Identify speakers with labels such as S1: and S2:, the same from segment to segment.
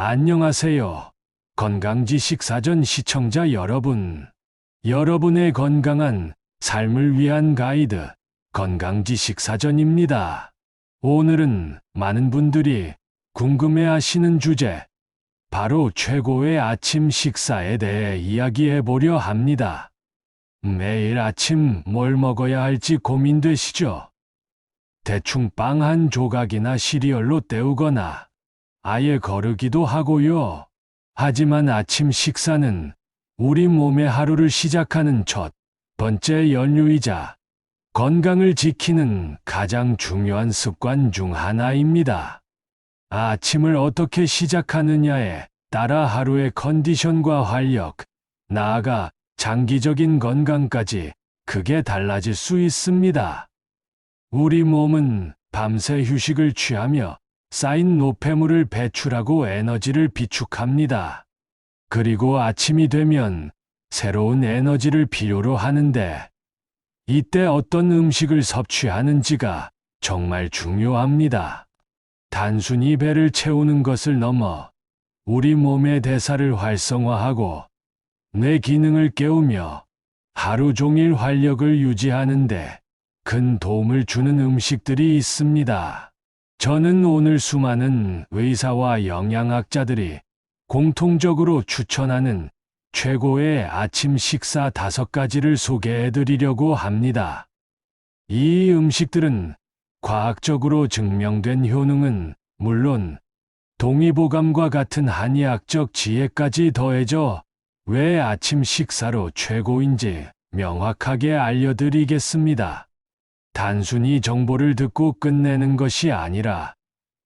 S1: 안녕하세요. 건강지식사전 시청자 여러분. 여러분의 건강한 삶을 위한 가이드, 건강지식사전입니다. 오늘은 많은 분들이 궁금해하시는 주제, 바로 최고의 아침 식사에 대해 이야기해 보려 합니다. 매일 아침 뭘 먹어야 할지 고민되시죠? 대충 빵 한 조각이나 시리얼로 때우거나 아예 거르기도 하고요. 하지만 아침 식사는 우리 몸의 하루를 시작하는 첫 번째 연료이자 건강을 지키는 가장 중요한 습관 중 하나입니다. 아침을 어떻게 시작하느냐에 따라 하루의 컨디션과 활력, 나아가 장기적인 건강까지 크게 달라질 수 있습니다. 우리 몸은 밤새 휴식을 취하며 쌓인 노폐물을 배출하고 에너지를 비축합니다. 그리고 아침이 되면 새로운 에너지를 필요로 하는데, 이때 어떤 음식을 섭취하는지가 정말 중요합니다. 단순히 배를 채우는 것을 넘어 우리 몸의 대사를 활성화하고 뇌 기능을 깨우며 하루 종일 활력을 유지하는데 큰 도움을 주는 음식들이 있습니다. 저는 오늘 수많은 의사와 영양학자들이 공통적으로 추천하는 최고의 아침 식사 5가지를 소개해 드리려고 합니다. 이 음식들은 과학적으로 증명된 효능은 물론 동의보감과 같은 한의학적 지혜까지 더해져 왜 아침 식사로 최고인지 명확하게 알려드리겠습니다. 단순히 정보를 듣고 끝내는 것이 아니라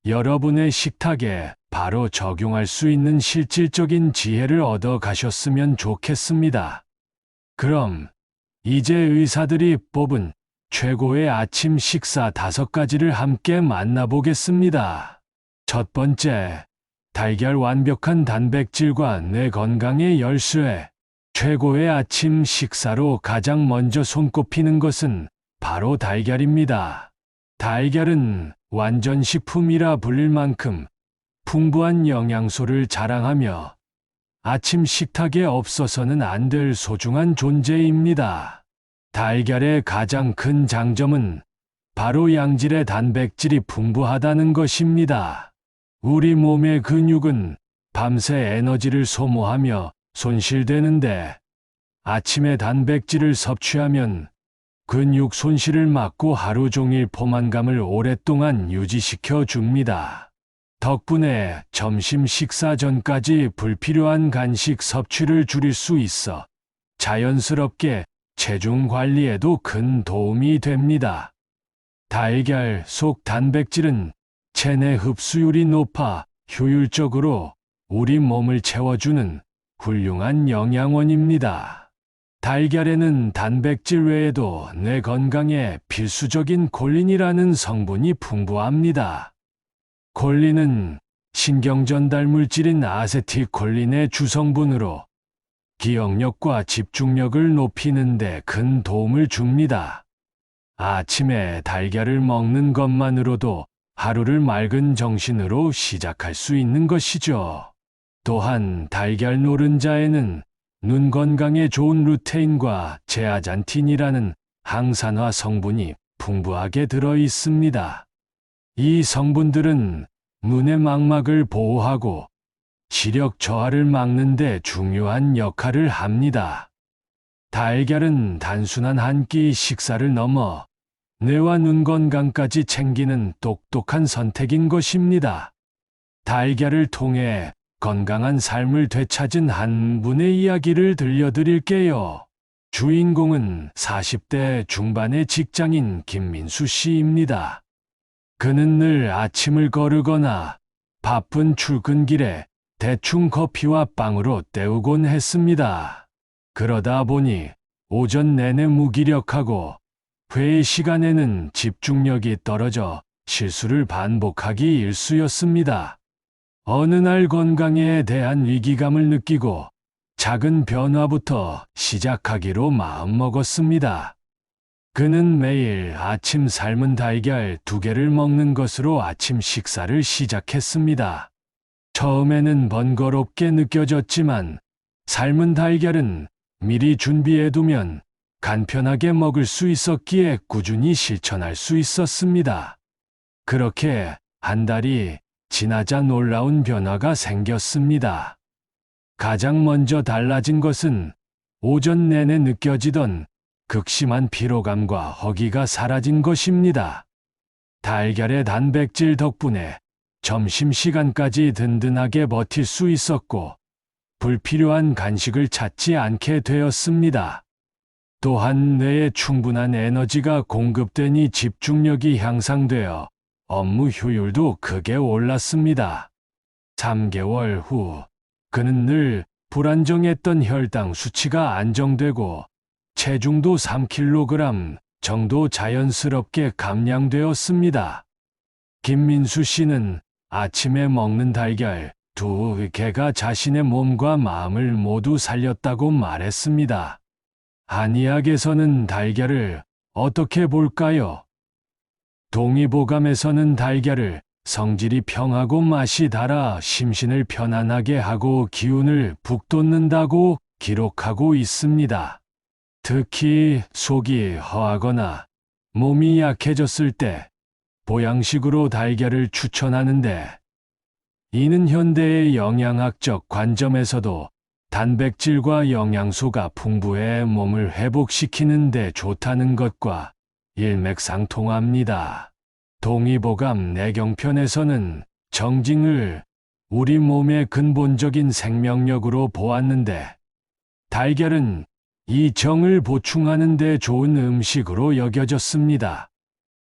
S1: 여러분의 식탁에 바로 적용할 수 있는 실질적인 지혜를 얻어 가셨으면 좋겠습니다. 그럼 이제 의사들이 뽑은 최고의 아침 식사 5가지를 함께 만나보겠습니다. 첫 번째, 달걀. 완벽한 단백질과 뇌 건강의 열쇠. 최고의 아침 식사로 가장 먼저 손꼽히는 것은 바로 달걀입니다. 달걀은 완전식품이라 불릴 만큼 풍부한 영양소를 자랑하며 아침 식탁에 없어서는 안 될 소중한 존재입니다. 달걀의 가장 큰 장점은 바로 양질의 단백질이 풍부하다는 것입니다. 우리 몸의 근육은 밤새 에너지를 소모하며 손실되는데, 아침에 단백질을 섭취하면 근육 손실을 막고 하루 종일 포만감을 오랫동안 유지시켜 줍니다. 덕분에 점심 식사 전까지 불필요한 간식 섭취를 줄일 수 있어 자연스럽게 체중 관리에도 큰 도움이 됩니다. 달걀 속 단백질은 체내 흡수율이 높아 효율적으로 우리 몸을 채워주는 훌륭한 영양원입니다. 달걀에는 단백질 외에도 뇌 건강에 필수적인 콜린이라는 성분이 풍부합니다. 콜린은 신경전달 물질인 아세틸콜린의 주성분으로 기억력과 집중력을 높이는 데 큰 도움을 줍니다. 아침에 달걀을 먹는 것만으로도 하루를 맑은 정신으로 시작할 수 있는 것이죠. 또한 달걀 노른자에는 눈 건강에 좋은 루테인과 제아잔틴이라는 항산화 성분이 풍부하게 들어 있습니다. 이 성분들은 눈의 망막을 보호하고 시력 저하를 막는 데 중요한 역할을 합니다. 달걀은 단순한 한 끼 식사를 넘어 뇌와 눈 건강까지 챙기는 똑똑한 선택인 것입니다. 달걀을 통해 건강한 삶을 되찾은 한 분의 이야기를 들려드릴게요. 주인공은 40대 중반의 직장인 김민수 씨입니다. 그는 늘 아침을 거르거나 바쁜 출근길에 대충 커피와 빵으로 때우곤 했습니다. 그러다 보니 오전 내내 무기력하고 회의 시간에는 집중력이 떨어져 실수를 반복하기 일쑤였습니다. 어느 날 건강에 대한 위기감을 느끼고 작은 변화부터 시작하기로 마음먹었습니다. 그는 매일 아침 삶은 달걀 2개를 먹는 것으로 아침 식사를 시작했습니다. 처음에는 번거롭게 느껴졌지만 삶은 달걀은 미리 준비해두면 간편하게 먹을 수 있었기에 꾸준히 실천할 수 있었습니다. 그렇게 한 달이 지나자 놀라운 변화가 생겼습니다. 가장 먼저 달라진 것은 오전 내내 느껴지던 극심한 피로감과 허기가 사라진 것입니다. 달걀의 단백질 덕분에 점심시간까지 든든하게 버틸 수 있었고 불필요한 간식을 찾지 않게 되었습니다. 또한 뇌에 충분한 에너지가 공급되니 집중력이 향상되어 업무 효율도 크게 올랐습니다. 3개월 후 그는 늘 불안정했던 혈당 수치가 안정되고 체중도 3kg 정도 자연스럽게 감량되었습니다. 김민수 씨는 아침에 먹는 달걀 2개가 자신의 몸과 마음을 모두 살렸다고 말했습니다. 한의학에서는 달걀을 어떻게 볼까요? 동의보감에서는 달걀을 성질이 평하고 맛이 달아 심신을 편안하게 하고 기운을 북돋는다고 기록하고 있습니다. 특히 속이 허하거나 몸이 약해졌을 때 보양식으로 달걀을 추천하는데, 이는 현대의 영양학적 관점에서도 단백질과 영양소가 풍부해 몸을 회복시키는 데 좋다는 것과 일맥상통합니다. 동의보감 내경편에서는 정징을 우리 몸의 근본적인 생명력으로 보았는데, 달걀은 이 정을 보충하는 데 좋은 음식으로 여겨졌습니다.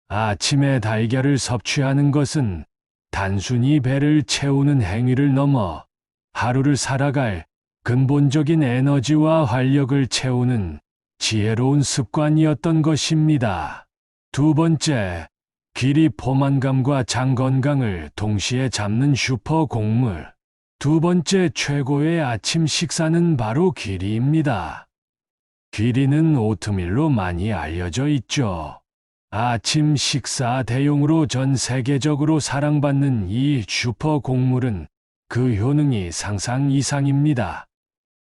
S1: 아침에 달걀을 섭취하는 것은 단순히 배를 채우는 행위를 넘어 하루를 살아갈 근본적인 에너지와 활력을 채우는 지혜로운 습관이었던 것입니다. 두 번째, 귀리 포만감과 장 건강을 동시에 잡는 슈퍼 곡물. 두 번째 최고의 아침 식사는 바로 귀리입니다. 귀리는 오트밀로 많이 알려져 있죠. 아침 식사 대용으로 전 세계적으로 사랑받는 이 슈퍼 곡물은 그 효능이 상상 이상입니다.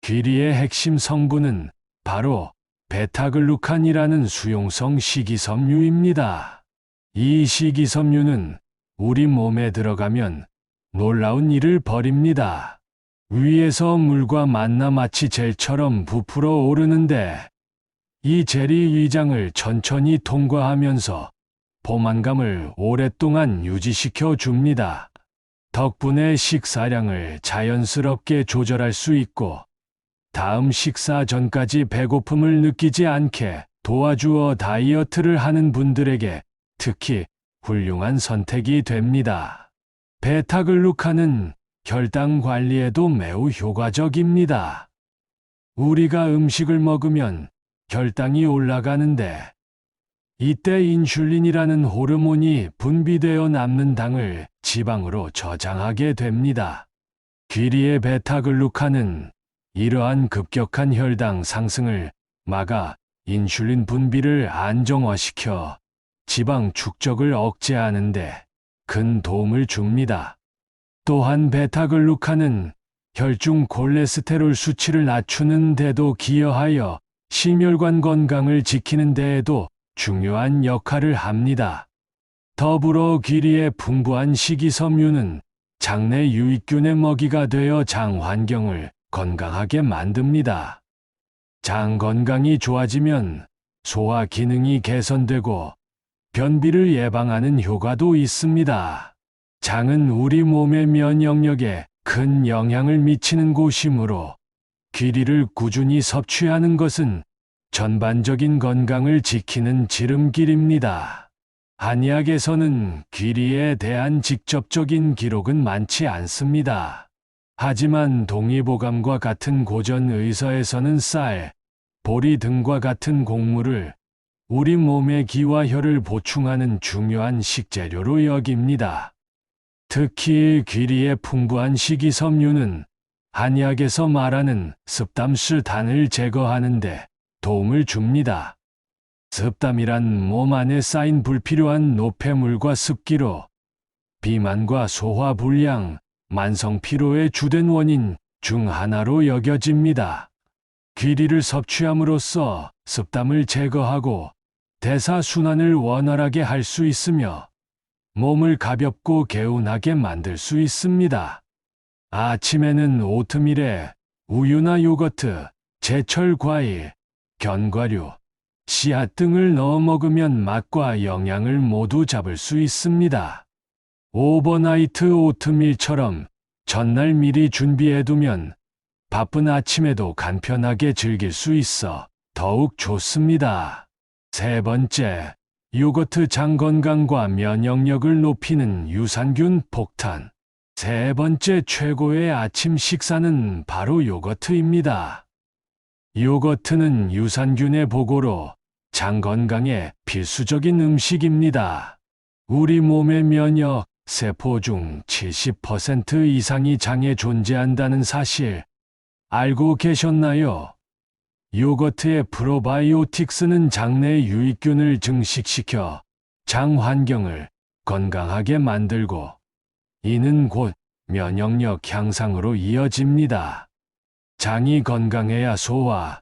S1: 귀리의 핵심 성분은 바로 베타글루칸이라는 수용성 식이섬유입니다. 이 식이섬유는 우리 몸에 들어가면 놀라운 일을 벌입니다. 위에서 물과 만나 마치 젤처럼 부풀어 오르는데, 이 젤이 위장을 천천히 통과하면서 포만감을 오랫동안 유지시켜 줍니다. 덕분에 식사량을 자연스럽게 조절할 수 있고 다음 식사 전까지 배고픔을 느끼지 않게 도와주어 다이어트를 하는 분들에게 특히 훌륭한 선택이 됩니다. 베타글루칸은 혈당 관리에도 매우 효과적입니다. 우리가 음식을 먹으면 혈당이 올라가는데, 이때 인슐린이라는 호르몬이 분비되어 남는 당을 지방으로 저장하게 됩니다. 귀리의 베타글루칸은 이러한 급격한 혈당 상승을 막아 인슐린 분비를 안정화시켜 지방 축적을 억제하는 데 큰 도움을 줍니다. 또한 베타글루칸은 혈중 콜레스테롤 수치를 낮추는 데도 기여하여 심혈관 건강을 지키는 데에도 중요한 역할을 합니다. 더불어 귀리의 풍부한 식이섬유는 장내 유익균의 먹이가 되어 장 환경을 건강하게 만듭니다. 장 건강이 좋아지면 소화 기능이 개선되고 변비를 예방하는 효과도 있습니다. 장은 우리 몸의 면역력에 큰 영향을 미치는 곳이므로 귀리를 꾸준히 섭취하는 것은 전반적인 건강을 지키는 지름길입니다. 한의학에서는 귀리에 대한 직접적인 기록은 많지 않습니다. 하지만 동의보감과 같은 고전 의서에서는 쌀, 보리 등과 같은 곡물을 우리 몸의 기와 혈을 보충하는 중요한 식재료로 여깁니다. 특히 귀리의 풍부한 식이섬유는 한의학에서 말하는 습담스단을 제거하는 데 도움을 줍니다. 습담이란 몸 안에 쌓인 불필요한 노폐물과 습기로 비만과 소화불량, 만성 피로의 주된 원인 중 하나로 여겨집니다. 귀리를 섭취함으로써 습담을 제거하고 대사순환을 원활하게 할 수 있으며 몸을 가볍고 개운하게 만들 수 있습니다. 아침에는 오트밀에 우유나 요거트, 제철 과일, 견과류, 씨앗 등을 넣어 먹으면 맛과 영양을 모두 잡을 수 있습니다. 오버나이트 오트밀처럼 전날 미리 준비해두면 바쁜 아침에도 간편하게 즐길 수 있어 더욱 좋습니다. 세 번째, 요거트 장 건강과 면역력을 높이는 유산균 폭탄. 세 번째 최고의 아침 식사는 바로 요거트입니다. 요거트는 유산균의 보고로 장 건강에 필수적인 음식입니다. 우리 몸의 면역 세포 중 70% 이상이 장에 존재한다는 사실 알고 계셨나요? 요거트의 프로바이오틱스는 장내 유익균을 증식시켜 장 환경을 건강하게 만들고 이는 곧 면역력 향상으로 이어집니다. 장이 건강해야 소화,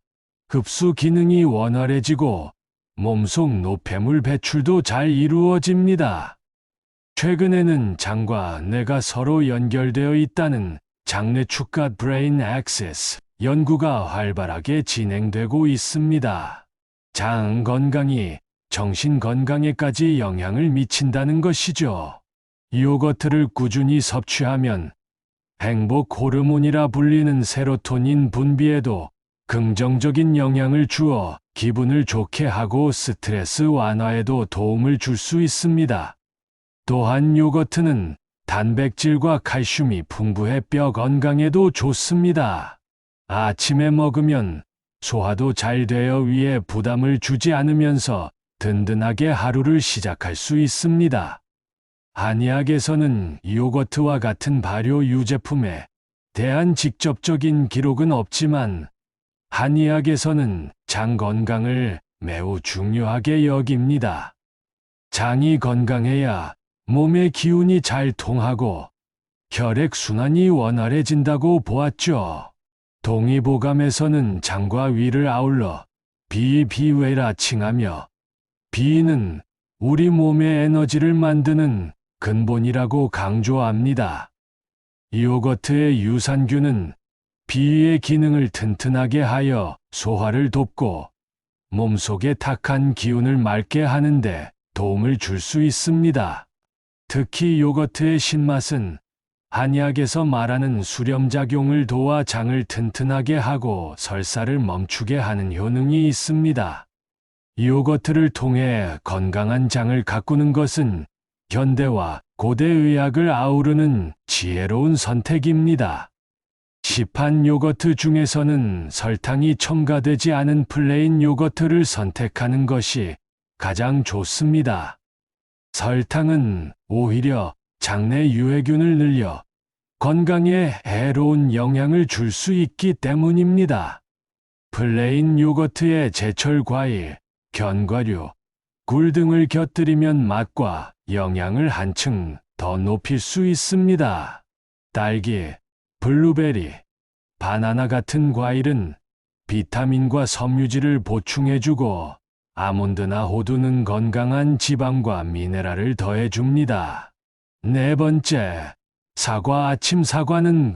S1: 흡수 기능이 원활해지고 몸속 노폐물 배출도 잘 이루어집니다. 최근에는 장과 뇌가 서로 연결되어 있다는 장내 축가 브레인 액세스 연구가 활발하게 진행되고 있습니다. 장 건강이 정신 건강에까지 영향을 미친다는 것이죠. 요거트를 꾸준히 섭취하면 행복 호르몬이라 불리는 세로토닌 분비에도 긍정적인 영향을 주어 기분을 좋게 하고 스트레스 완화에도 도움을 줄 수 있습니다. 또한 요거트는 단백질과 칼슘이 풍부해 뼈 건강에도 좋습니다. 아침에 먹으면 소화도 잘 되어 위에 부담을 주지 않으면서 든든하게 하루를 시작할 수 있습니다. 한의학에서는 요거트와 같은 발효 유제품에 대한 직접적인 기록은 없지만 한의학에서는 장 건강을 매우 중요하게 여깁니다. 장이 건강해야 몸의 기운이 잘 통하고 혈액순환이 원활해진다고 보았죠. 동의보감에서는 장과 위를 아울러 비위라 칭하며 비위는 우리 몸의 에너지를 만드는 근본이라고 강조합니다. 요거트의 유산균은 비위의 기능을 튼튼하게 하여 소화를 돕고 몸속의 탁한 기운을 맑게 하는데 도움을 줄 수 있습니다. 특히 요거트의 신맛은 한의학에서 말하는 수렴작용을 도와 장을 튼튼하게 하고 설사를 멈추게 하는 효능이 있습니다. 요거트를 통해 건강한 장을 가꾸는 것은 현대와 고대 의학을 아우르는 지혜로운 선택입니다. 시판 요거트 중에서는 설탕이 첨가되지 않은 플레인 요거트를 선택하는 것이 가장 좋습니다. 설탕은 오히려 장내 유해균을 늘려 건강에 해로운 영향을 줄 수 있기 때문입니다. 플레인 요거트에 제철 과일, 견과류, 굴 등을 곁들이면 맛과 영양을 한층 더 높일 수 있습니다. 딸기, 블루베리, 바나나 같은 과일은 비타민과 섬유질을 보충해주고 아몬드나 호두는 건강한 지방과 미네랄을 더해줍니다. 네 번째, 사과. 아침 사과는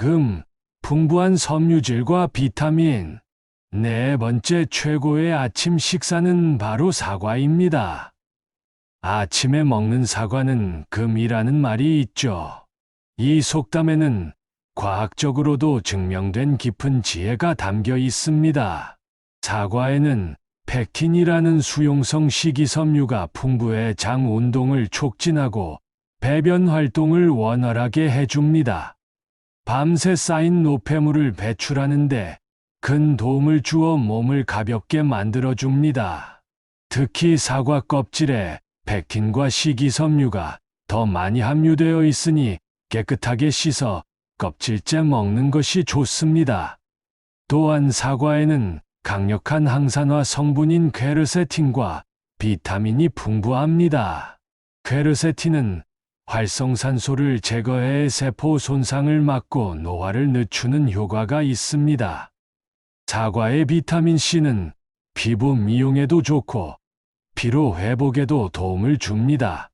S1: 풍부한 섬유질과 비타민. 네 번째 최고의 아침 식사는 바로 사과입니다. 아침에 먹는 사과는 금이라는 말이 있죠. 이 속담에는 과학적으로도 증명된 깊은 지혜가 담겨 있습니다. 사과에는 펙틴이라는 수용성 식이섬유가 풍부해 장 운동을 촉진하고 배변 활동을 원활하게 해줍니다. 밤새 쌓인 노폐물을 배출하는데 큰 도움을 주어 몸을 가볍게 만들어줍니다. 특히 사과 껍질에 펙틴과 식이섬유가 더 많이 함유되어 있으니 깨끗하게 씻어 껍질째 먹는 것이 좋습니다. 또한 사과에는 강력한 항산화 성분인 퀘르세틴과 비타민이 풍부합니다. 퀘르세틴은 활성산소를 제거해 세포 손상을 막고 노화를 늦추는 효과가 있습니다. 사과의 비타민 C는 피부 미용에도 좋고 피로 회복에도 도움을 줍니다.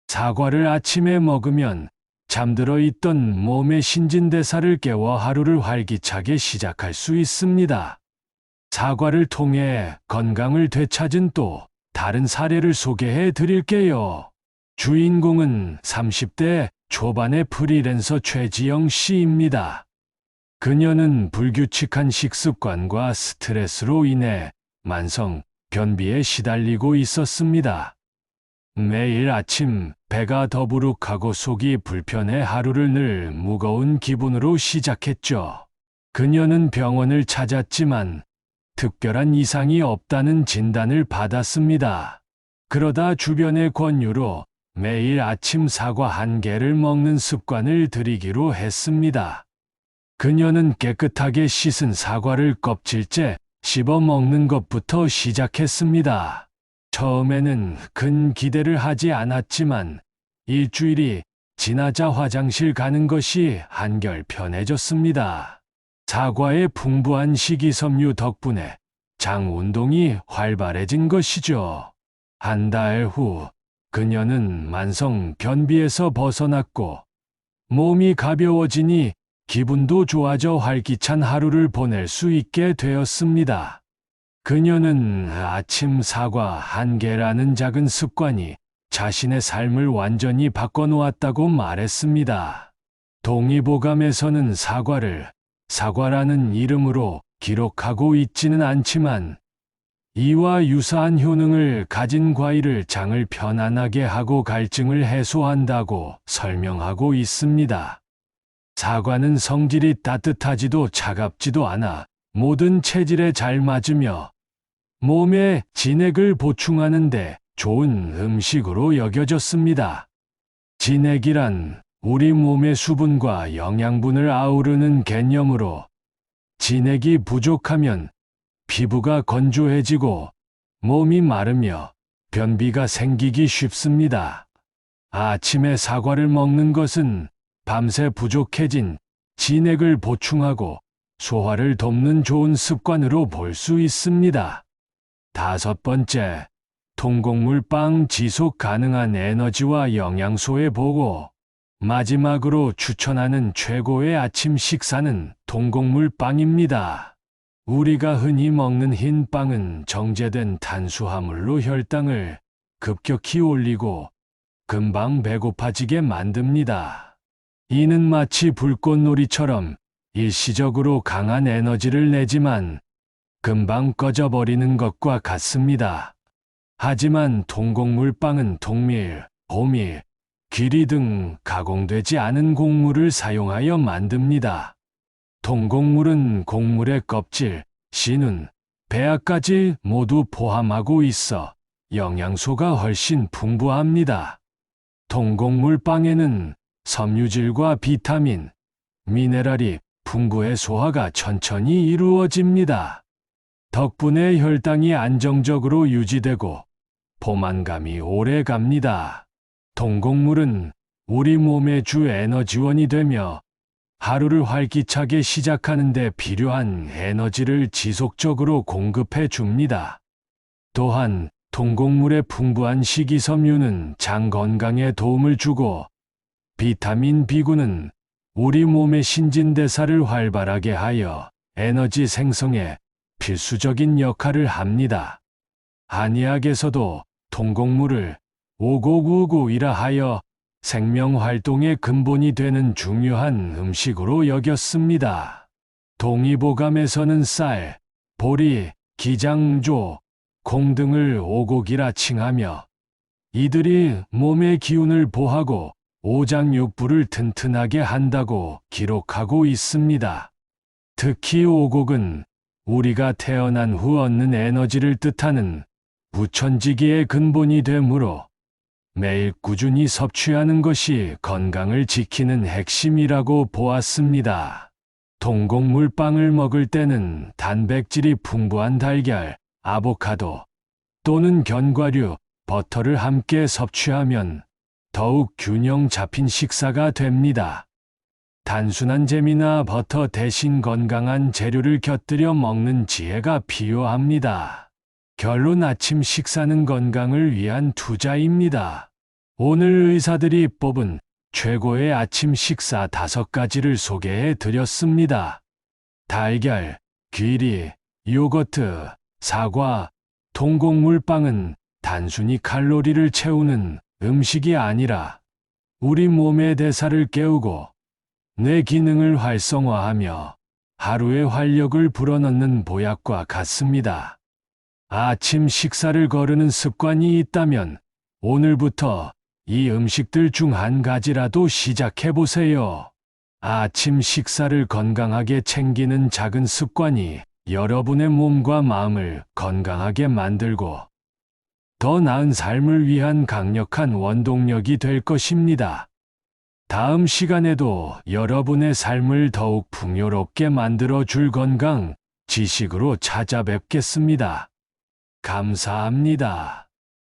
S1: 사과를 아침에 먹으면 잠들어 있던 몸의 신진대사를 깨워 하루를 활기차게 시작할 수 있습니다. 사과를 통해 건강을 되찾은 또 다른 사례를 소개해 드릴게요. 주인공은 30대 초반의 프리랜서 최지영 씨입니다. 그녀는 불규칙한 식습관과 스트레스로 인해 만성 변비에 시달리고 있었습니다. 매일 아침 배가 더부룩하고 속이 불편해 하루를 늘 무거운 기분으로 시작했죠. 그녀는 병원을 찾았지만 특별한 이상이 없다는 진단을 받았습니다. 그러다 주변의 권유로 매일 아침 사과 1개를 먹는 습관을 들이기로 했습니다. 그녀는 깨끗하게 씻은 사과를 껍질째 씹어 먹는 것부터 시작했습니다. 처음에는 큰 기대를 하지 않았지만 일주일이 지나자 화장실 가는 것이 한결 편해졌습니다. 사과의 풍부한 식이섬유 덕분에 장 운동이 활발해진 것이죠. 한 달 후 그녀는 만성 변비에서 벗어났고 몸이 가벼워지니 기분도 좋아져 활기찬 하루를 보낼 수 있게 되었습니다. 그녀는 아침 사과 1개라는 작은 습관이 자신의 삶을 완전히 바꿔놓았다고 말했습니다. 동의보감에서는 사과를 사과라는 이름으로 기록하고 있지는 않지만 이와 유사한 효능을 가진 과일을 장을 편안하게 하고 갈증을 해소한다고 설명하고 있습니다. 사과는 성질이 따뜻하지도 차갑지도 않아 모든 체질에 잘 맞으며 몸에 진액을 보충하는 데 좋은 음식으로 여겨졌습니다. 진액이란 우리 몸의 수분과 영양분을 아우르는 개념으로 진액이 부족하면 피부가 건조해지고 몸이 마르며 변비가 생기기 쉽습니다. 아침에 사과를 먹는 것은 밤새 부족해진 진액을 보충하고 소화를 돕는 좋은 습관으로 볼 수 있습니다. 5번째, 통곡물빵 지속 가능한 에너지와 영양소의 보고. 마지막으로 추천하는 최고의 아침 식사는 통곡물빵입니다. 우리가 흔히 먹는 흰 빵은 정제된 탄수화물로 혈당을 급격히 올리고 금방 배고파지게 만듭니다. 이는 마치 불꽃놀이처럼 일시적으로 강한 에너지를 내지만 금방 꺼져버리는 것과 같습니다. 하지만 통곡물빵은 통밀, 호밀, 귀리 등 가공되지 않은 곡물을 사용하여 만듭니다. 통곡물은 곡물의 껍질, 씨눈, 배아까지 모두 포함하고 있어 영양소가 훨씬 풍부합니다. 통곡물 빵에는 섬유질과 비타민, 미네랄이 풍부해 소화가 천천히 이루어집니다. 덕분에 혈당이 안정적으로 유지되고 포만감이 오래 갑니다. 통곡물은 우리 몸의 주 에너지원이 되며 하루를 활기차게 시작하는 데 필요한 에너지를 지속적으로 공급해 줍니다. 또한 통곡물의 풍부한 식이섬유는 장 건강에 도움을 주고 비타민 B군은 우리 몸의 신진대사를 활발하게 하여 에너지 생성에 필수적인 역할을 합니다. 한의학에서도 통곡물을 오곡우구이라 하여 생명활동의 근본이 되는 중요한 음식으로 여겼습니다. 동의보감에서는 쌀, 보리, 기장조, 콩 등을 오곡이라 칭하며 이들이 몸의 기운을 보하고 오장육부를 튼튼하게 한다고 기록하고 있습니다. 특히 오곡은 우리가 태어난 후 얻는 에너지를 뜻하는 부천지기의 근본이 되므로 매일 꾸준히 섭취하는 것이 건강을 지키는 핵심이라고 보았습니다. 통곡물빵을 먹을 때는 단백질이 풍부한 달걀, 아보카도 또는 견과류, 버터를 함께 섭취하면 더욱 균형 잡힌 식사가 됩니다. 단순한 잼이나 버터 대신 건강한 재료를 곁들여 먹는 지혜가 필요합니다. 결론 아침 식사는 건강을 위한 투자입니다. 오늘 의사들이 뽑은 최고의 아침 식사 5가지를 소개해 드렸습니다. 달걀, 귀리, 요거트, 사과, 통곡물빵은 단순히 칼로리를 채우는 음식이 아니라 우리 몸의 대사를 깨우고 뇌 기능을 활성화하며 하루의 활력을 불어넣는 보약과 같습니다. 아침 식사를 거르는 습관이 있다면 오늘부터 이 음식들 중 한 가지라도 시작해 보세요. 아침 식사를 건강하게 챙기는 작은 습관이 여러분의 몸과 마음을 건강하게 만들고 더 나은 삶을 위한 강력한 원동력이 될 것입니다. 다음 시간에도 여러분의 삶을 더욱 풍요롭게 만들어줄 건강 지식으로 찾아뵙겠습니다. 감사합니다.